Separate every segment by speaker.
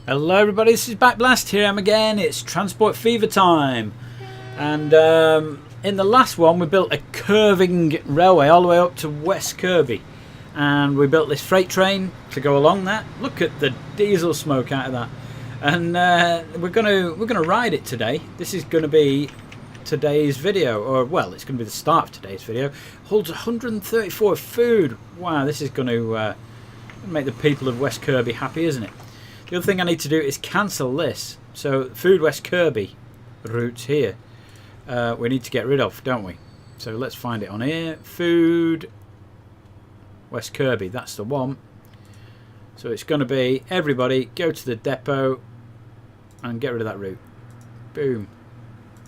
Speaker 1: Hello everybody, this is Backblast. Here I am again. It's Transport Fever time. And in the last one we built a curving railway all the way up to West Kirby. And we built this freight train to go along that. Look at the diesel smoke out of that. And we're gonna ride it today. This is gonna be today's video, or well, it's gonna be the start of today's video. Holds 134 food. Wow, this is gonna make the people of West Kirby happy, isn't it? The other thing I need to do is cancel this. So Food West Kirby routes here we need to get rid of, don't we? So let's find it on here. Food West Kirby, that's the one. So it's going to be everybody go to the depot and get rid of that route. Boom.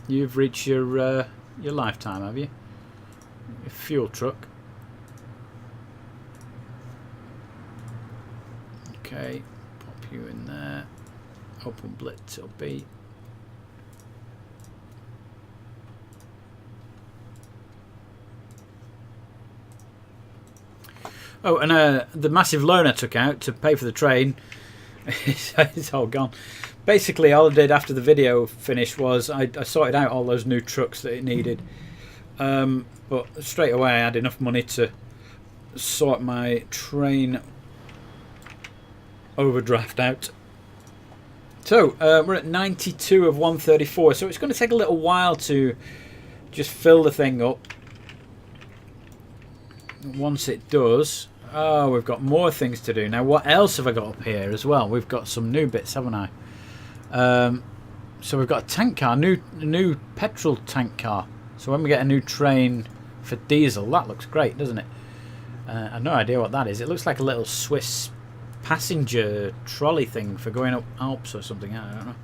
Speaker 1: You've reached your lifetime, have you? Your fuel truck. Okay. You in there. Open blitz or B. Oh, and the massive loan I took out to pay for the train, it's all gone. Basically, all I did after the video finished was I sorted out all those new trucks that it needed. But straight away I had enough money to sort my train overdraft out. So we're at 92 of 134, so it's going to take a little while to just fill the thing up. Once it does, oh, we've got more things to do. Now what else have I got up here as well? We've got some new bits, haven't I? So we've got a tank car, new petrol tank car. So when we get a new train for diesel, that looks great, doesn't it? I have no idea what that is. It looks like a little Swiss passenger trolley thing for going up Alps or something. I don't know.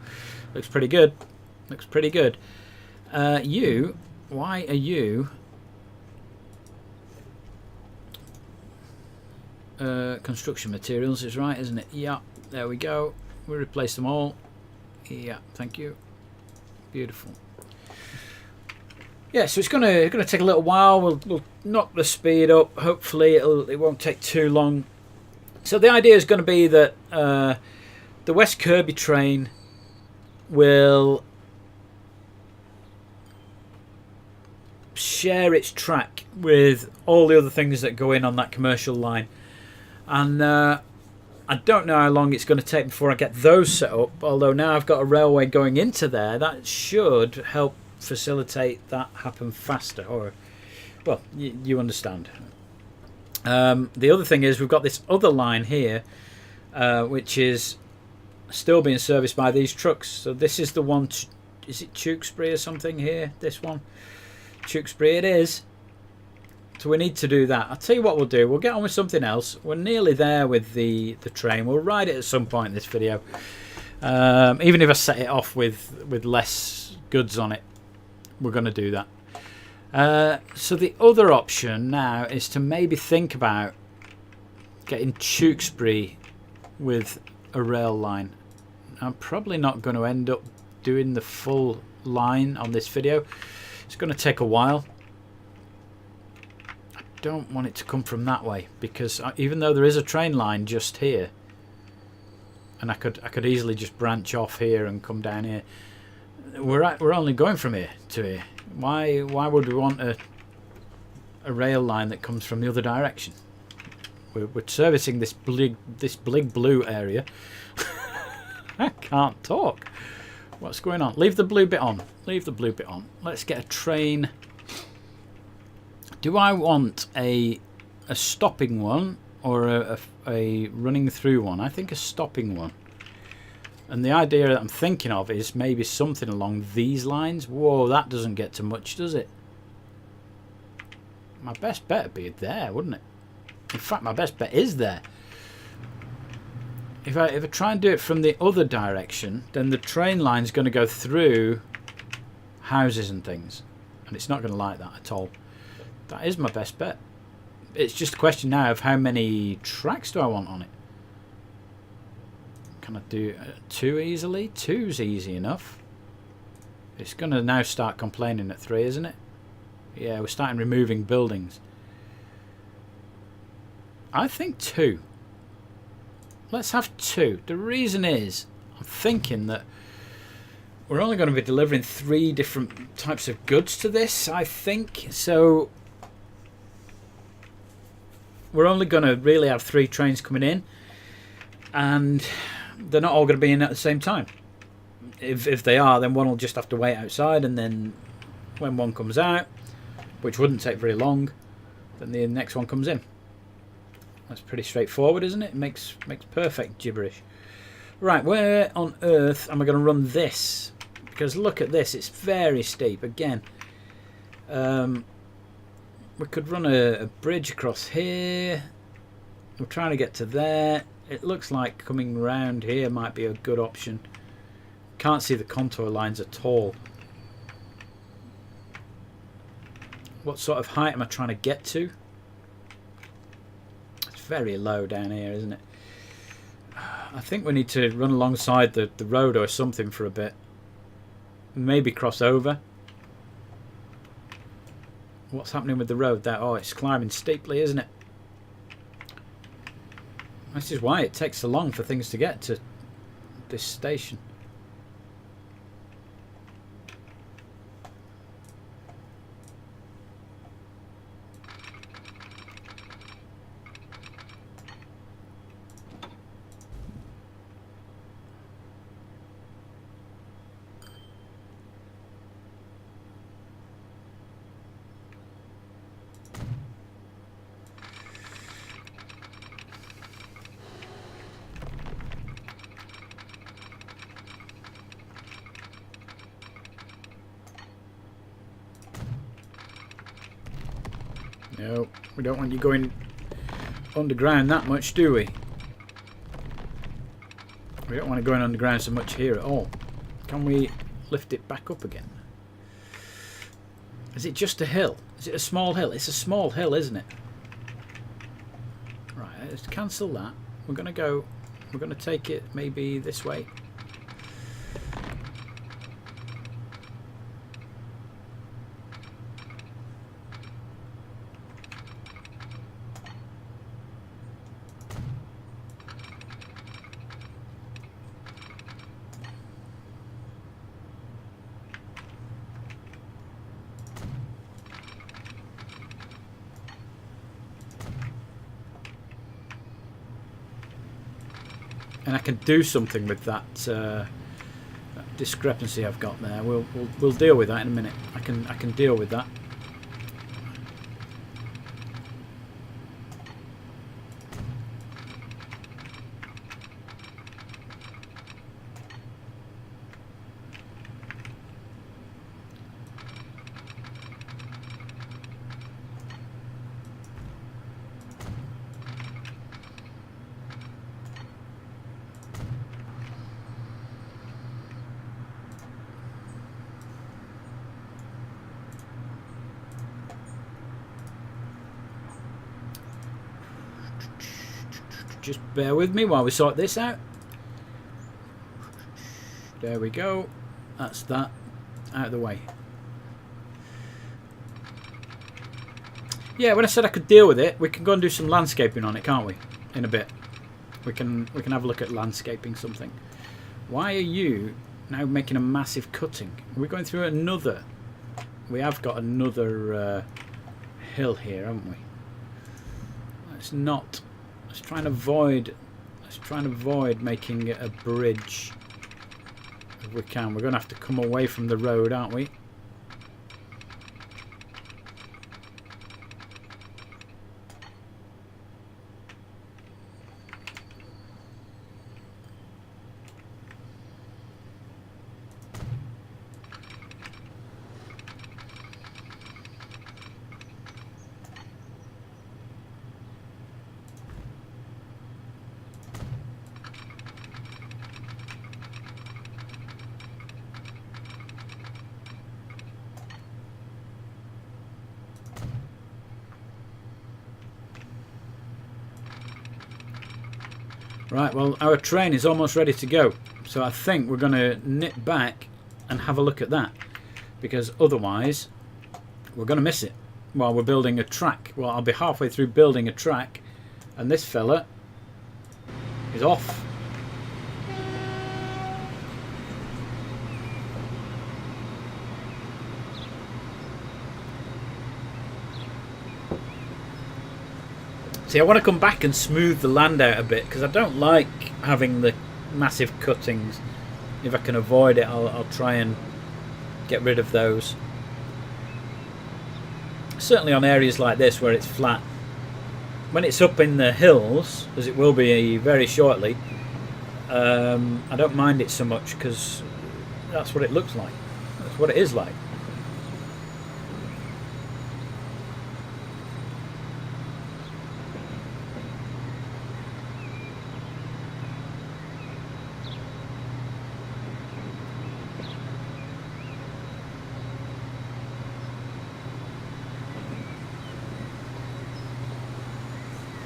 Speaker 1: Looks pretty good. Looks pretty good. You, why are you construction materials is right, isn't it? Yeah, there we go. We replace them all. Yeah, thank you. Beautiful. Yeah, so it's gonna take a little while. We'll knock the speed up. Hopefully it won't take too long. So the idea is going to be that the West Kirby train will share its track with all the other things that go in on that commercial line. And I don't know how long it's going to take before I get those set up, although now I've got a railway going into there, that should help facilitate that happen faster. Or, well, you understand. The other thing is we've got this other line here which is still being serviced by these trucks. So this is the one, is it Tewkesbury or something here? This one? Tewkesbury it is. So we need to do that. I'll tell you what we'll do. We'll get on with something else. We're nearly there with the train. We'll ride it at some point in this video. Even if I set it off with less goods on it, we're going to do that. So the other option now is to maybe think about getting Tewkesbury with a rail line. I'm probably not going to end up doing the full line on this video. It's going to take a while. I don't want it to come from that way, because even though there is a train line just here, and I could easily just branch off here and come down here, we're only going from here to here. Why would we want a rail line that comes from the other direction? We're servicing this big blue area. I can't talk. What's going on? Leave the blue bit on. Leave the blue bit on. Let's get a train. Do I want a stopping one or a running through one? I think a stopping one. And the idea that I'm thinking of is maybe something along these lines. Whoa, that doesn't get to much, does it? My best bet would be there, wouldn't it? In fact, my best bet is there. If I try and do it from the other direction, then the train line's going to go through houses and things. And it's not going to like that at all. That is my best bet. It's just a question now of how many tracks do I want on it. Can I do 2 easily? 2's easy enough. It's going to now start complaining at 3, isn't it? Yeah, we're starting removing buildings. I think 2. Let's have 2. The reason is I'm thinking that we're only going to be delivering 3 different types of goods to this, I think. So we're only going to really have 3 trains coming in, and they're not all going to be in at the same time. If they are, then one will just have to wait outside, and then when one comes out, which wouldn't take very long, then the next one comes in. That's pretty straightforward, isn't it? It makes perfect gibberish. Right, where on earth am I going to run this? Because look at this, it's very steep. Again, we could run a bridge across here. We're trying to get to there. It looks like coming round here might be a good option. Can't see the contour lines at all. What sort of height am I trying to get to? It's very low down here, isn't it? I think we need to run alongside the road or something for a bit. Maybe cross over. What's happening with the road there? Oh, it's climbing steeply, isn't it? This is why it takes so long for things to get to this station. No, we don't want you going underground that much, do we? We don't want to go underground so much here at all. Can we lift it back up again? Is it just a hill? Is it a small hill? It's a small hill, isn't it? Right, let's cancel that. We're going to take it maybe this way. And I can do something with that discrepancy I've got there. We'll deal with that in a minute. I can deal with that. Just bear with me while we sort this out. There we go. That's that out of the way. Yeah, when I said I could deal with it, we can go and do some landscaping on it, can't we? In a bit. We can have a look at landscaping something. Why are you now making a massive cutting? Are we going through another? We have got another hill here, haven't we? Let's not. Let's try and avoid making it a bridge if we can. We're going to have to come away from the road, aren't we? Right, well, our train is almost ready to go. So I think we're going to nip back and have a look at that. Because otherwise, we're going to miss it while we're building a track. Well, I'll be halfway through building a track, and this fella is off. See, I want to come back and smooth the land out a bit, because I don't like having the massive cuttings. If I can avoid it, I'll try and get rid of those. Certainly on areas like this where it's flat. When it's up in the hills, as it will be very shortly, I don't mind it so much, because that's what it looks like. That's what it is like.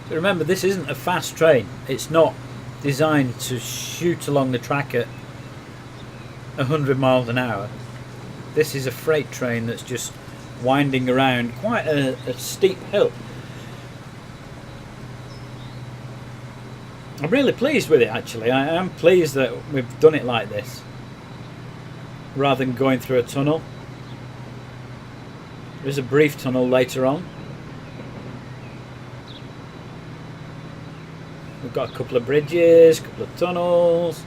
Speaker 1: So remember, this isn't a fast train. It's not designed to shoot along the track at 100 miles an hour. This is a freight train that's just winding around quite a steep hill. I'm really pleased with it, actually. I am pleased that we've done it like this, rather than going through a tunnel. There's a brief tunnel later on. We've got a couple of bridges, a couple of tunnels.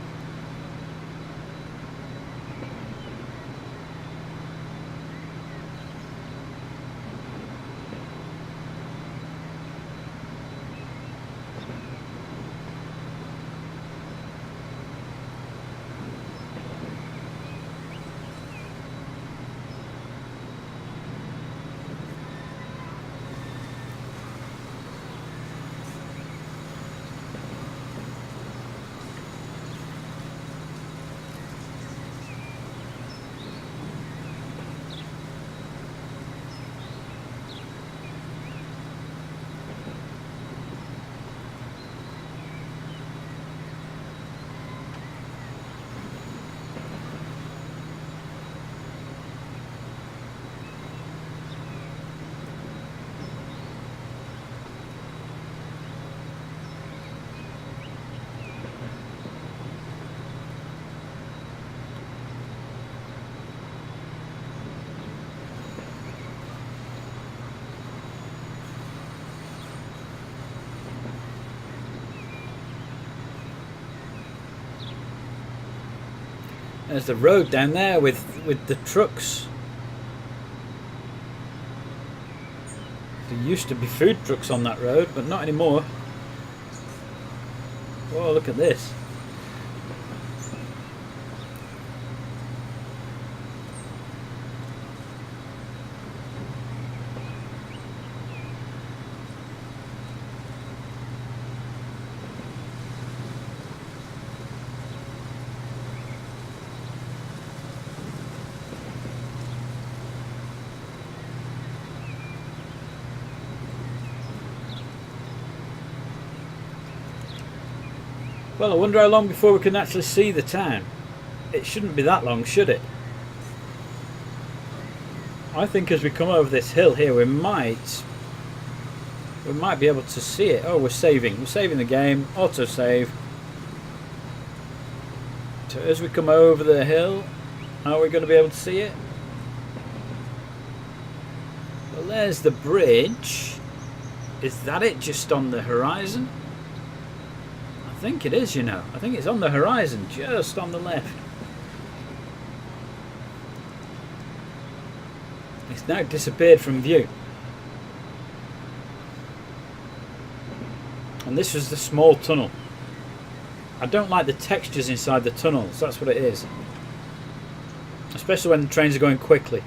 Speaker 1: There's the road down there with the trucks. There used to be food trucks on that road, but not anymore. Whoa, look at this. Well, I wonder how long before we can actually see the town. It shouldn't be that long, should it? I think as we come over this hill here, we might be able to see it. Oh, we're saving the game, auto save. So as we come over the hill, are we going to be able to see it? Well, there's the bridge. Is that it, just on the horizon? I think it is, you know. I think it's on the horizon, just on the left. It's now disappeared from view. And this was the small tunnel. I don't like the textures inside the tunnels, that's what it is. Especially when the trains are going quickly.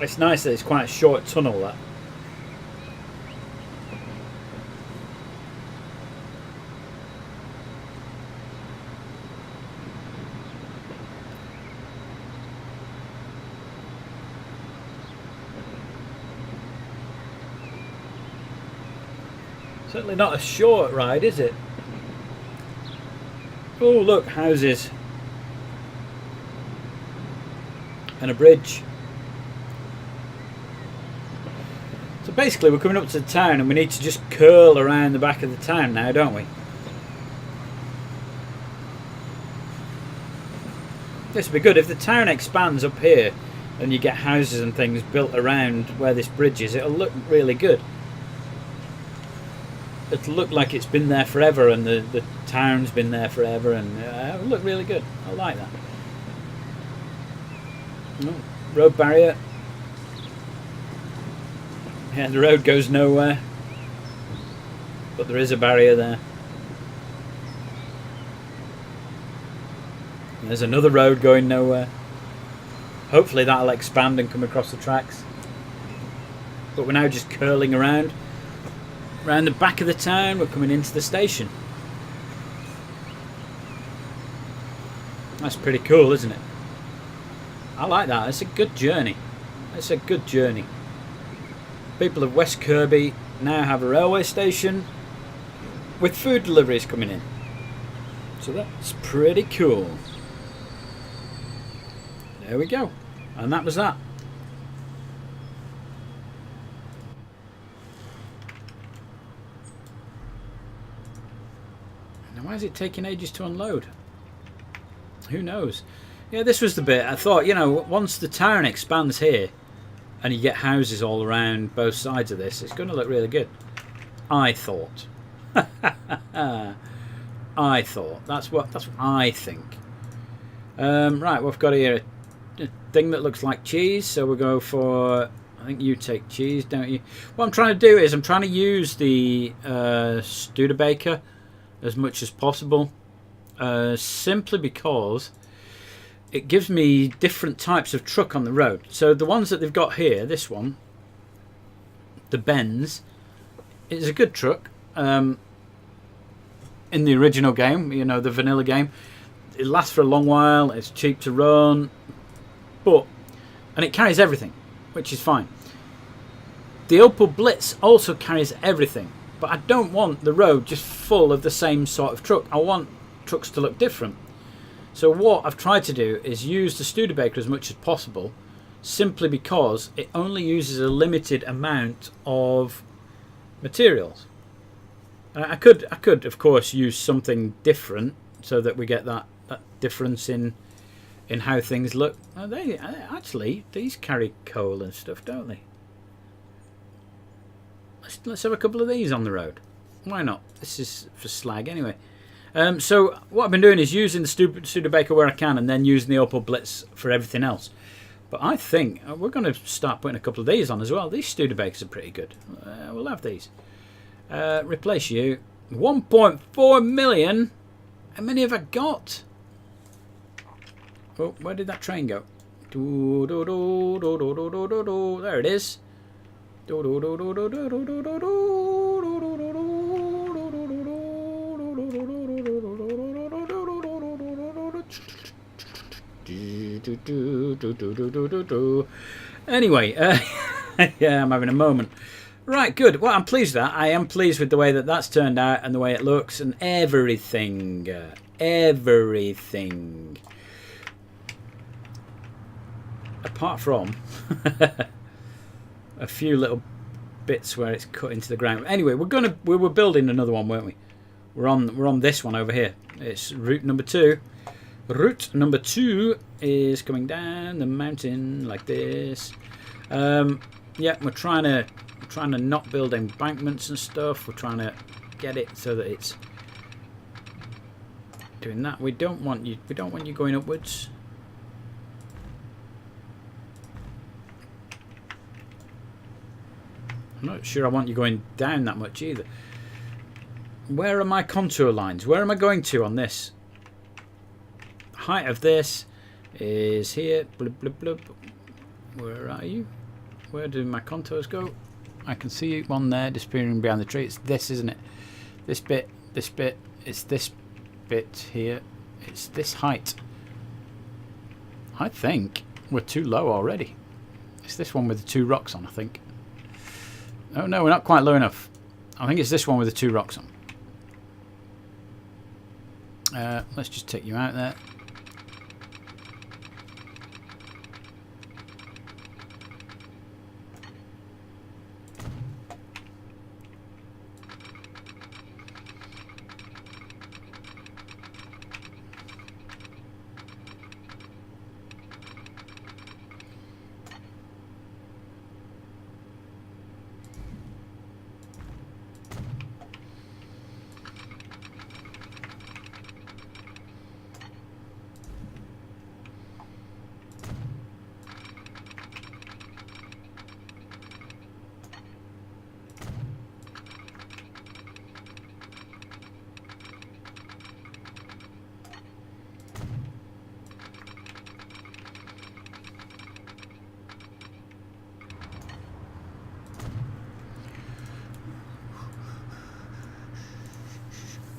Speaker 1: It's nice that it's quite a short tunnel, that. Certainly not a short ride, is it? Oh, look, houses. And a bridge. So basically we're coming up to the town and we need to just curl around the back of the town now, don't we? This would be good. If the town expands up here, and you get houses and things built around where this bridge is, it'll look really good. It'll look like it's been there forever, and the town's been there forever, and it'll look really good. I like that. Oh, road barrier. Yeah, the road goes nowhere, but there is a barrier there. There's another road going nowhere. Hopefully that'll expand and come across the tracks. But we're now just curling around the back of the town. We're coming into the station. That's pretty cool, isn't it? I like that. It's a good journey. It's a good journey. People of West Kirby now have a railway station with food deliveries coming in. So that's pretty cool. There we go. And that was that. Now why is it taking ages to unload? Who knows? Yeah, this was the bit. I thought, you know, once the town expands here and you get houses all around both sides of this, it's going to look really good. I thought. I thought. That's what I think. Right, we've got here a thing that looks like cheese, so we'll go for, I think you take cheese, don't you? What I'm trying to do is I'm trying to use the Studebaker as much as possible, simply because it gives me different types of truck on the road. So the ones that they've got here, this one, the Benz, is a good truck. In the original game, you know, the vanilla game, it lasts for a long while, it's cheap to run, and it carries everything, which is fine. The Opel Blitz also carries everything, but I don't want the road just full of the same sort of truck. I want trucks to look different. So what I've tried to do is use the Studebaker as much as possible, simply because it only uses a limited amount of materials. I could of course use something different so that we get that difference in how things look. Actually, these carry coal and stuff, don't they? Let's have a couple of these on the road. Why not? This is for slag anyway. So what I've been doing is using the Studebaker where I can, and then using the Opel Blitz for everything else. But I think we're going to start putting a couple of these on as well. These Studebakers are pretty good. We'll have these. Replace you. 1.4 million. How many have I got? Oh, where did that train go? There it is. Anyway, yeah, I'm having a moment. Right, good. Well, I'm pleased with that. I am pleased with the way that that's turned out and the way it looks and everything. Everything. Apart from a few little bits where it's cut into the ground. Anyway, we were building another one, weren't we? We're on this one over here. It's route number 2. Route number 2 is coming down the mountain like this. Yeah, we're trying to not build embankments and stuff. We're trying to get it so that it's doing that. We don't want you going upwards. I'm not sure I want you going down that much either. Where are my contour lines? Where am I going to on this? Height of this is here. Blub, blub, blub. Where are you? Where do my contours go? I can see one there disappearing behind the tree. It's this, isn't it? This bit, it's this bit here. It's this height. I think we're too low already. It's this one with the 2 rocks on, I think. Oh no, we're not quite low enough. I think it's this one with the 2 rocks on. Let's just take you out there.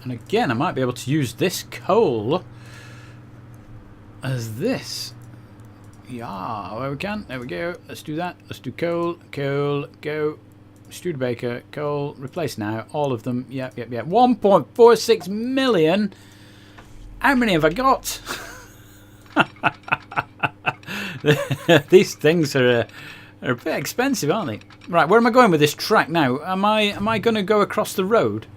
Speaker 1: And again, I might be able to use this coal as this. Yeah, where we can. There we go. Let's do that. Let's do coal, coal, go. Studebaker, coal, replace now. All of them. Yep. 1.46 million. How many have I got? These things are a bit expensive, aren't they? Right, where am I going with this track now? Am I going to go across the road?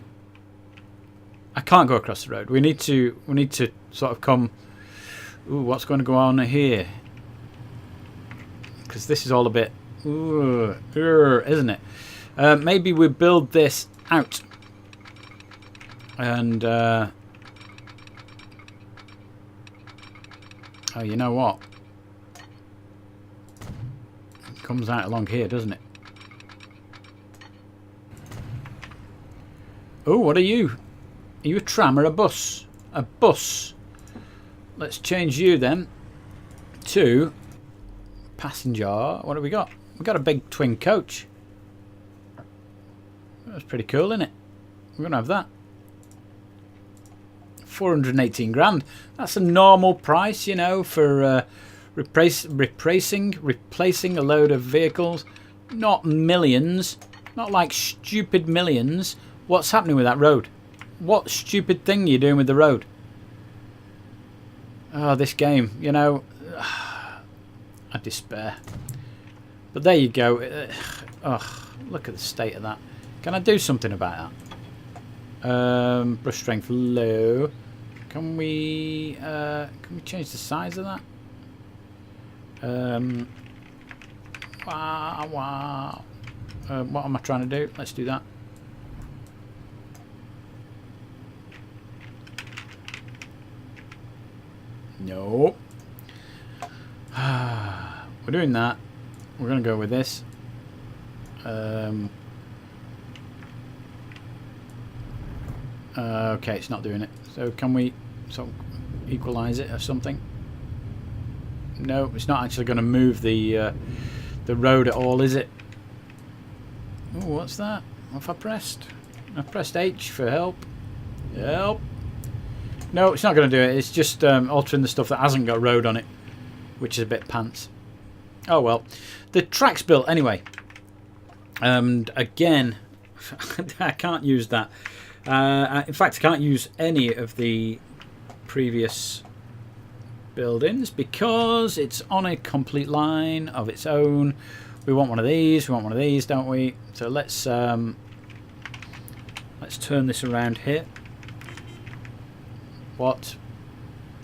Speaker 1: I can't go across the road. We need to sort of come. Ooh, what's going to go on here? Because this is all a bit, isn't it? Maybe we build this out, and oh, you know what? It comes out along here, doesn't it? Oh, what are you? Are you a tram or a bus? A bus. Let's change you then to passenger. What have we got? We've got a big twin coach. That's pretty cool, isn't it? We're going to have that. 418 grand. That's a normal price, you know, for replacing a load of vehicles. Not millions. Not like stupid millions. What's happening with that road? What stupid thing are you doing with the road? Oh, this game, you know, I despair. But there you go. Oh, look at the state of that. Can I do something about that? Brush strength low. Can we change the size of that? Wow. What am I trying to do? Let's do that. No. We're doing that. We're going to go with this. Okay, it's not doing it. So can we sort of equalize it or something? No, it's not actually going to move the road at all, is it? Oh, what's that? What have I pressed? I pressed H for help. Help. No, it's not going to do it. It's just altering the stuff that hasn't got road on it, which is a bit pants. Oh well. The track's built anyway. And again, I can't use that. In fact, I can't use any of the previous buildings because it's on a complete line of its own. We want one of these. We want one of these, don't we? So let's turn this around here. What?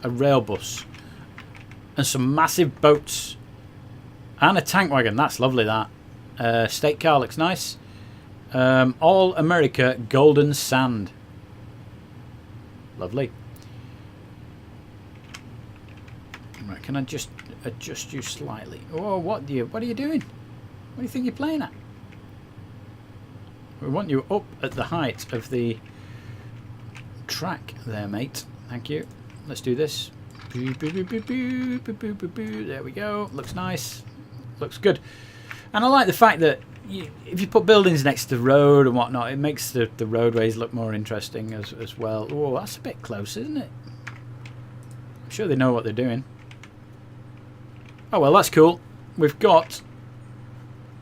Speaker 1: A rail bus. And some massive boats. And a tank wagon. That's lovely, that. State car looks nice. All America golden sand. Lovely. Right, can I just adjust you slightly? Oh, what are you doing? What do you think you're playing at? We want you up at the height of the track there, mate. Thank you. Let's do this. There we go. Looks nice. Looks good. And I like the fact that if you put buildings next to the road and whatnot, it makes the roadways look more interesting as well. Oh, that's a bit close, isn't it? I'm sure they know what they're doing. Oh, well, that's cool. We've got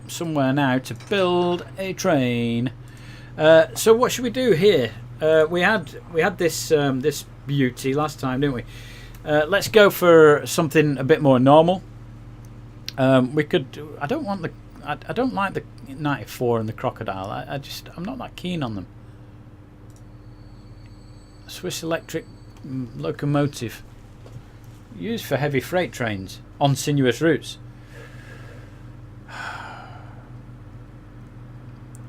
Speaker 1: somewhere now to build a train. So what should we do here? We had this this beauty last time, didn't we? Let's go for something a bit more normal. We could. I don't want the. I don't like the 94 and the crocodile. I'm not that keen on them. Swiss electric locomotive used for heavy freight trains on sinuous routes.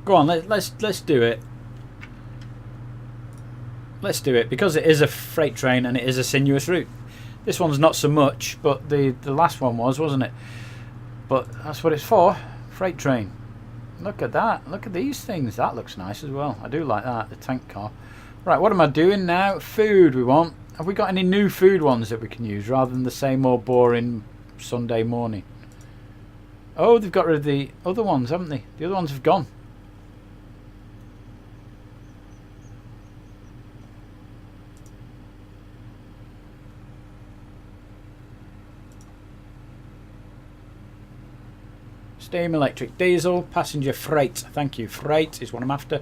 Speaker 1: Go on, let's do it. Let's do it because it is a freight train and it is a sinuous route. This one's not so much, but the last one was, wasn't it? But that's what it's for. Freight train. Look at that. Look at these things. That looks nice as well. I do like that. The tank car. Right, what am I doing now? Food we want. Have we got any new food ones that we can use rather than the same old boring Sunday morning? Oh, they've got rid of the other ones, haven't they? The other ones have gone. Steam, electric, diesel, passenger, freight. Thank you. Freight is what I'm after.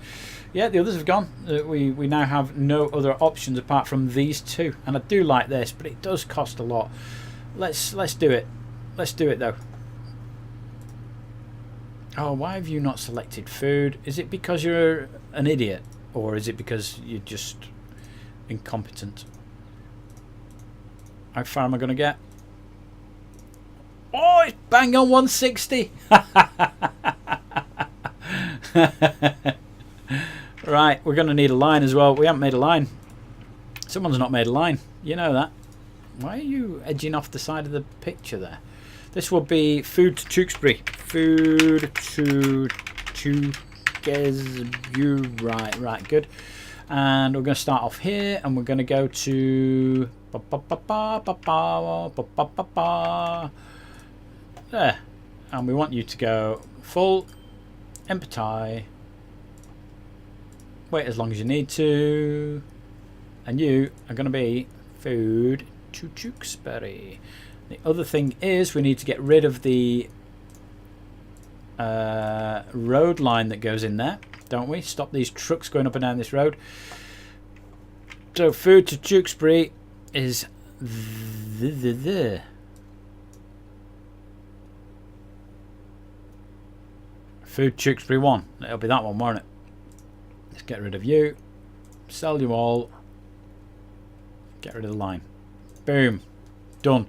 Speaker 1: Yeah, the others have gone. We now have no other options apart from these two. And I do like this, but it does cost a lot. Let's do it. Let's do it though. Oh, why have you not selected food? Is it because you're an idiot? Or is it because you're just incompetent? How far am I going to get? Oh, it's bang on 160. Right, we're going to need a line as well. We haven't made a line. Someone's not made a line. You know that. Why are you edging off the side of the picture there? This will be food to Tewkesbury. Food to Tewkesbury. Right, good. And we're going to start off here, and we're going to go to there. And we want you to go full, empty, wait as long as you need to, and you are going to be food to Tewkesbury. The other thing is we need to get rid of the road line that goes in there, don't we? Stop these trucks going up and down this road. So food to Tewkesbury is there. Food Tewkesbury 1. It'll be that one, won't it? Let's get rid of you. Sell you all. Get rid of the line. Boom. Done.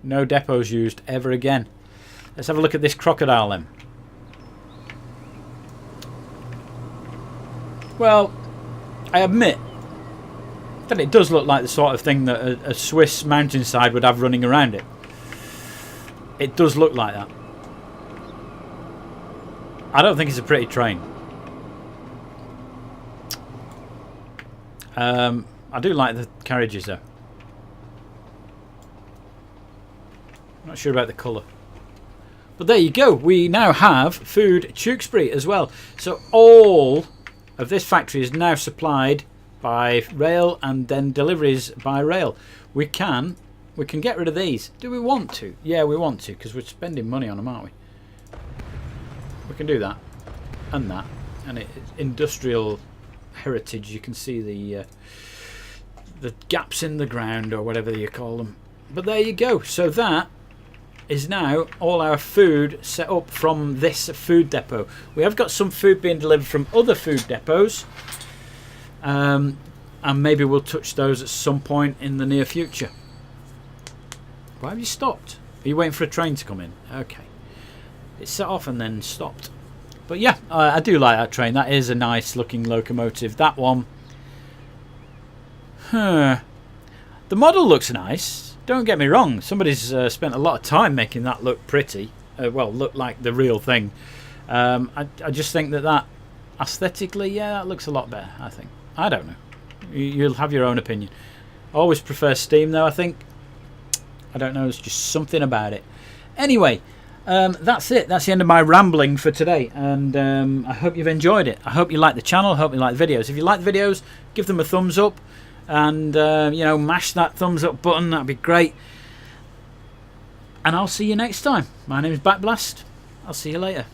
Speaker 1: No depots used ever again. Let's have a look at this crocodile then. Well, I admit that it does look like the sort of thing that a Swiss mountainside would have running around it. It does look like that. I don't think it's a pretty train. I do like the carriages though. Not sure about the colour. But there you go. We now have food Tewkesbury as well. So all of this factory is now supplied by rail and then deliveries by rail. We can get rid of these. Do we want to? Yeah, we want to, because we're spending money on them, aren't we? We can do that and that. And it's industrial heritage. You can see the gaps in the ground or whatever you call them. But there you go. So that is now all our food set up from this food depot. We have got some food being delivered from other food depots, and maybe we'll touch those at some point in the near future. Why have you stopped? Are you waiting for a train to come in? Okay, it set off and then stopped. But yeah, I do like that train. That is a nice looking locomotive. That one, the model looks nice. Don't get me wrong, somebody's spent a lot of time making that look pretty. Well, look like the real thing. I just think that aesthetically, yeah, that looks a lot better, I think. I don't know. You'll have your own opinion. I always prefer steam, though, I think. I don't know, it's just something about it. Anyway, that's it. That's the end of my rambling for today. And I hope you've enjoyed it. I hope you like the channel. I hope you like the videos. If you like the videos, give them a thumbs up. And, you know, mash that thumbs up button. That'd be great. And I'll see you next time. My name is Backblast. I'll see you later.